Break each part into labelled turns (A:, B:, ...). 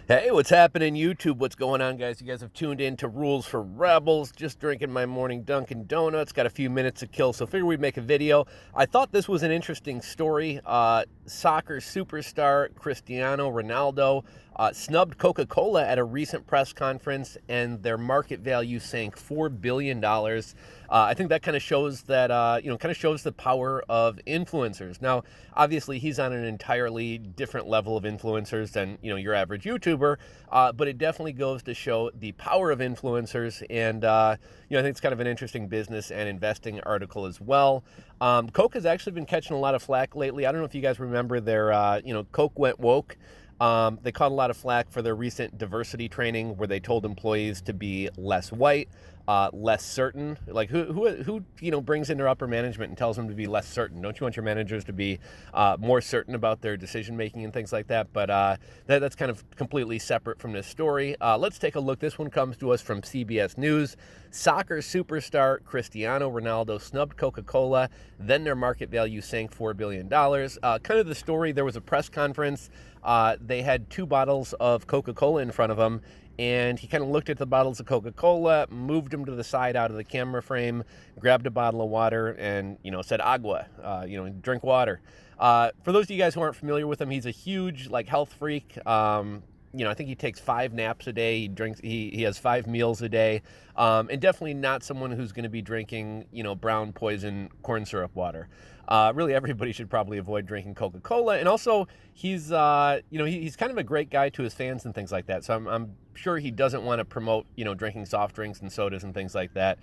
A: Hey, what's happening, YouTube? What's going on, guys? You guys have tuned in to Rules for Rebels. Just drinking my morning Dunkin' Donuts. Got a few minutes to kill, so figured we'd make a video. I thought this was an interesting story. Soccer superstar Cristiano Ronaldo snubbed Coca-Cola at a recent press conference, and their market value sank $4 billion. I think that kind of shows that, kind of shows the power of influencers. Now, obviously, he's on an entirely different level of influencers than, your average YouTuber, but it definitely goes to show the power of influencers, and, I think it's kind of an interesting business and investing article as well. Coke has actually been catching a lot of flack lately. I don't know if you guys remember their, Coke went woke. They caught a lot of flack for their recent diversity training where they told employees to be less white, less certain. Like who brings in their upper management and tells them to be less certain? Don't you want your managers to be more certain about their decision making and things like that? But that's kind of completely separate from this story. Let's take a look. This one comes to us from CBS News. Soccer superstar Cristiano Ronaldo snubbed Coca-Cola, then their market value sank $4 billion. Kind of the story, there was a press conference. They had two bottles of Coca-Cola in front of him, and he kind of looked at the bottles of Coca-Cola, moved them to the side out of the camera frame, grabbed a bottle of water, and, said agua, drink water. For those of you guys who aren't familiar with him, he's a huge, health freak. I think he takes 5 naps a day. He has 5 meals a day, and definitely not someone who's going to be drinking, brown poison corn syrup water. Really, everybody should probably avoid drinking Coca-Cola. And also, he's kind of a great guy to his fans and things like that. So I'm sure he doesn't want to promote, drinking soft drinks and sodas and things like that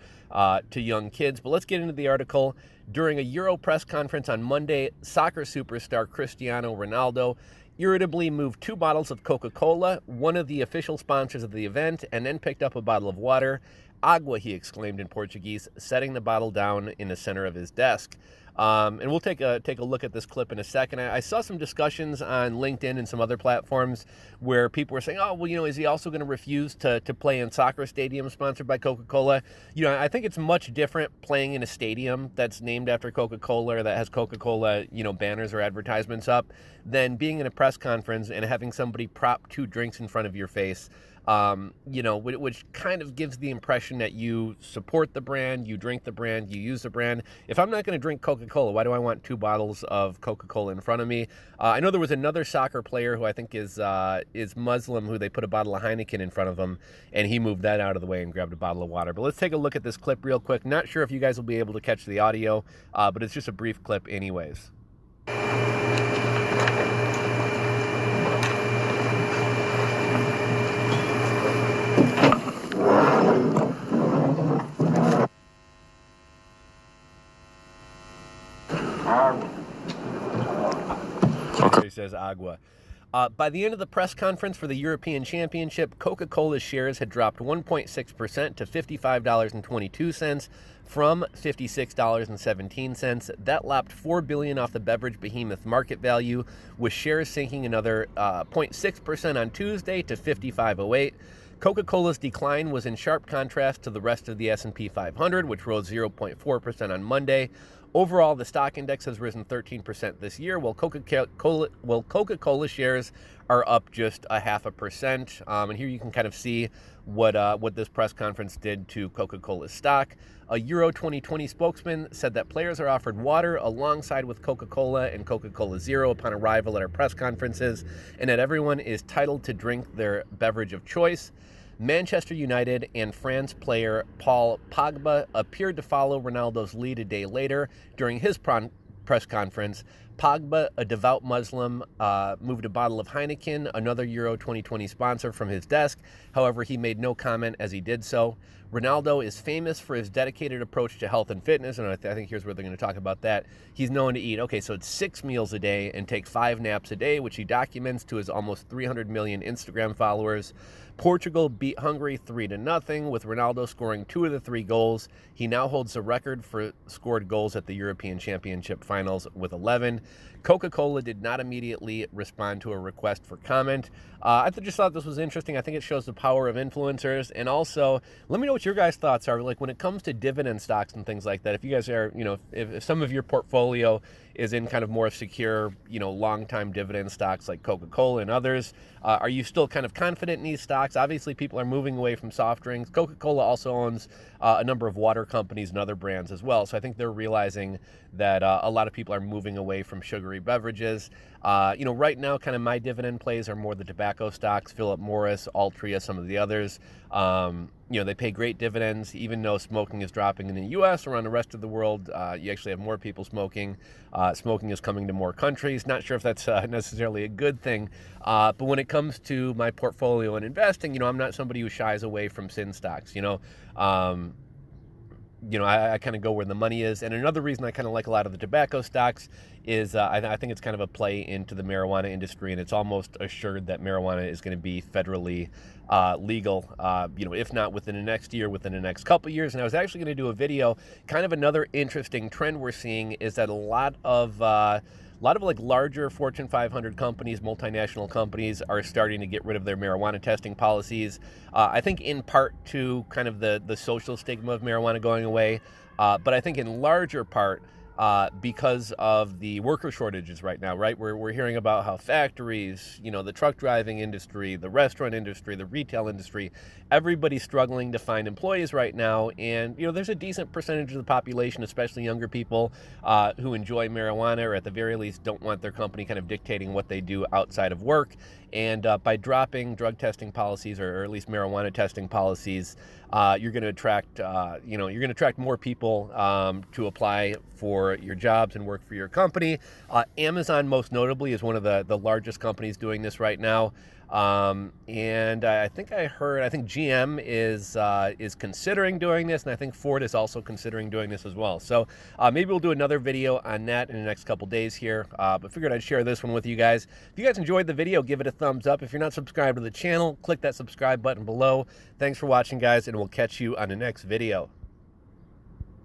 A: to young kids. But let's get into the article. During a Euro press conference on Monday, soccer superstar Cristiano Ronaldo irritably moved 2 bottles of Coca-Cola, one of the official sponsors of the event, and then picked up a bottle of water. Agua, he exclaimed in Portuguese, setting the bottle down in the center of his desk. And we'll take a look at this clip in a second. I saw some discussions on LinkedIn and some other platforms where people were saying, oh, well, is he also going to refuse to play in soccer stadiums sponsored by Coca-Cola? I think it's much different playing in a stadium that's named after Coca-Cola or that has Coca-Cola, banners or advertisements up than being in a press conference and having somebody prop 2 drinks in front of your face. Which kind of gives the impression that you support the brand, you drink the brand, you use the brand. If I'm not going to drink Coca-Cola, why do I want 2 bottles of Coca-Cola in front of me? I know there was another soccer player who I think is Muslim who they put a bottle of Heineken in front of him, and he moved that out of the way and grabbed a bottle of water. But let's take a look at this clip real quick. Not sure if you guys will be able to catch the audio, but it's just a brief clip anyways. Okay. He says agua. By the end of the press conference for the European Championship, Coca-Cola's shares had dropped 1.6% to $55.22 from $56.17. That lapped $4 billion off the beverage behemoth market value, with shares sinking another 0.6% on Tuesday to $55.08. Coca-Cola's decline was in sharp contrast to the rest of the S&P 500, which rose 0.4% on Monday. Overall, the stock index has risen 13% this year, while Coca-Cola shares are up just 0.5%. And here you can kind of see what this press conference did to Coca-Cola's stock. A Euro 2020 spokesman said that players are offered water alongside with Coca-Cola and Coca-Cola Zero upon arrival at our press conferences, and that everyone is entitled to drink their beverage of choice. Manchester United and France player Paul Pogba appeared to follow Ronaldo's lead a day later during his press conference. Pogba, a devout Muslim, moved a bottle of Heineken, another Euro 2020 sponsor, from his desk. However, he made no comment as he did so. Ronaldo is famous for his dedicated approach to health and fitness, and I think here's where they're going to talk about that. He's known to eat, so it's 6 meals a day and take 5 naps a day, which he documents to his almost 300 million Instagram followers. Portugal beat Hungary 3-0, with Ronaldo scoring 2 of the 3 goals. He now holds the record for scored goals at the European Championship finals with 11. Coca-Cola did not immediately respond to a request for comment. I just thought this was interesting. I think it shows the power of influencers. And also, let me know what your guys' thoughts are. Like when it comes to dividend stocks and things like that, if you guys are, if some of your portfolio is in kind of more secure, long-time dividend stocks like Coca-Cola and others, are you still kind of confident in these stocks? Obviously, people are moving away from soft drinks. Coca-Cola also owns a number of water companies and other brands as well. So I think they're realizing that a lot of people are moving away from sugary beverages. Right now, kind of my dividend plays are more the tobacco stocks, Philip Morris, Altria, some of the others. They pay great dividends, even though smoking is dropping in the U.S. Around the rest of the world, you actually have more people smoking. Smoking is coming to more countries. Not sure if that's necessarily a good thing. But when it comes to my portfolio and investing, I'm not somebody who shies away from sin stocks. I kind of go where the money is. And another reason I kind of like a lot of the tobacco stocks is I think it's kind of a play into the marijuana industry, and it's almost assured that marijuana is going to be federally legal, if not within the next year, within the next couple years. And I was actually going to do a video. Kind of another interesting trend we're seeing is that a lot of like larger Fortune 500 companies, multinational companies, are starting to get rid of their marijuana testing policies. I think in part to kind of the social stigma of marijuana going away, but I think in larger part because of the worker shortages right now, right? We're hearing about how factories, the truck driving industry, the restaurant industry, the retail industry, everybody's struggling to find employees right now. And, there's a decent percentage of the population, especially younger people, who enjoy marijuana, or at the very least don't want their company kind of dictating what they do outside of work. And by dropping drug testing policies, or at least marijuana testing policies, you're going to attract more people to apply for your jobs and work for your company. Amazon, most notably, is one of the largest companies doing this right now. And I think GM is considering doing this, and I think Ford is also considering doing this as well. So maybe we'll do another video on that in the next couple days here, but figured I'd share this one with you guys. If you guys enjoyed the video, give it a thumbs up. If you're not subscribed to the channel, click that subscribe button below. Thanks for watching, guys, and we'll catch you on the next video.